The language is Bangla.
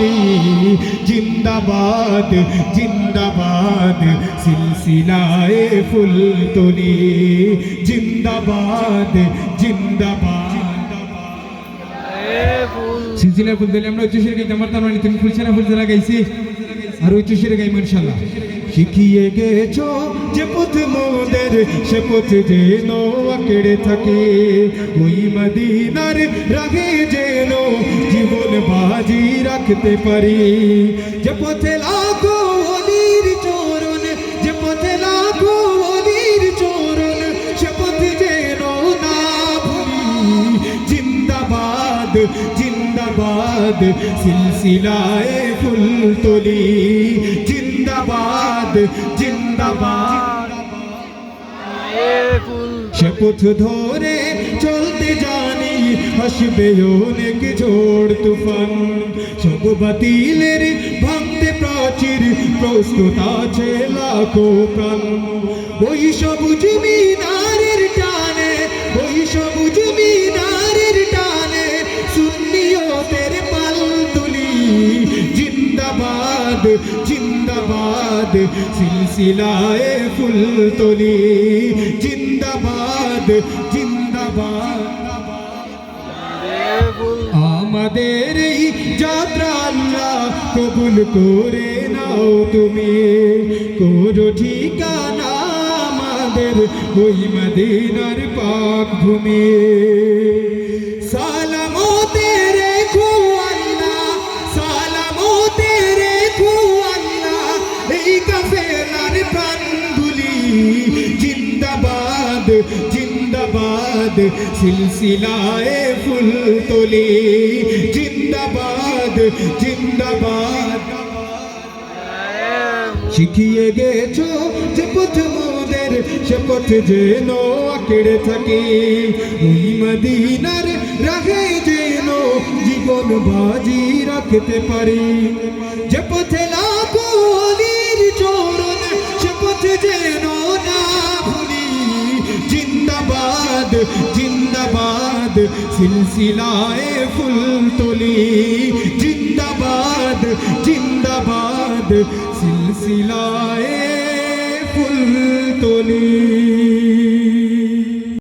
তুলি জিন্দাবাদ জিন্দাবাদ সিলসিলায়ে ফুল তুলি জিন্দাবাদ জিন্দাবাদ সিলসিলা ফুল তুলি আমরা উচ্চস্বরে গাইতে আমার তার মানে তুমি ফুলছানা ফুলছানা গাইছি আর উচ্চস্বরে গাইব ইনশাআল্লাহ শিখিয়ে গেছো যে পথ মোদের সে পথ যেন আঁকড়ে থাকে ওই মদিনার রাহে যেন জীবন বাজি রাখতে পারি যে পথে লাখো ওলির চরণ যে পথে লাখো ওলির চরণ সে পথ যেন না ভুলি জিন্দাবাদ জিন্দাবাদ সিলসিলায়ে ফুল তুলি জিন্দাবাদ জিন্দাবাদ সে পথ ধরে চলতে জানি হাসবে অনেক ঝড় তুফান সব বাতিলের ভাঙতে প্রাচীর প্রস্তুত আছে লাখো প্রাণ ওই সবুজ মিনারের টানে ওই সবুজ মিনারের টানে সুন্নিয়তের পাল তুলি জিন্দাবাদ জিন্দাবাদ সিলসিলায়ে ফুল তুলি জিন্দাবাদ জিন্দাবাদ আমাদের এই যাত্রা আল্লাহ কবুল করে নাও তুমি করো ঠিকানা আমাদের ওই মদিনার পাক ভূমি সালামো তেরে খো আল্লাহ সালামো তেরে খো আল্লাহ এই কাফেলার প্রাণ দুলি জিন্দাবাদ জিন্দাবাদ সিলসিলায়ে ফুল তুলি জিন্দাবাদ জিন্দাবাদ শিখিয়ে গেছো যে পথ মোদের সে পথ যেন আঁকড়ে থাকে ওই মদিনার রাহে যেন জীবন বাজি রাখতে পারি যে পথে লাখো ওলির চরণ সে পথ যেন না ভুলি জিন্দাবাদ জিন্দাবাদ সিলসিলায়ে ফুল তুলি জিন্দাবাদ জিন্দাবাদ সিলসিলায়ে ফুল তুলি।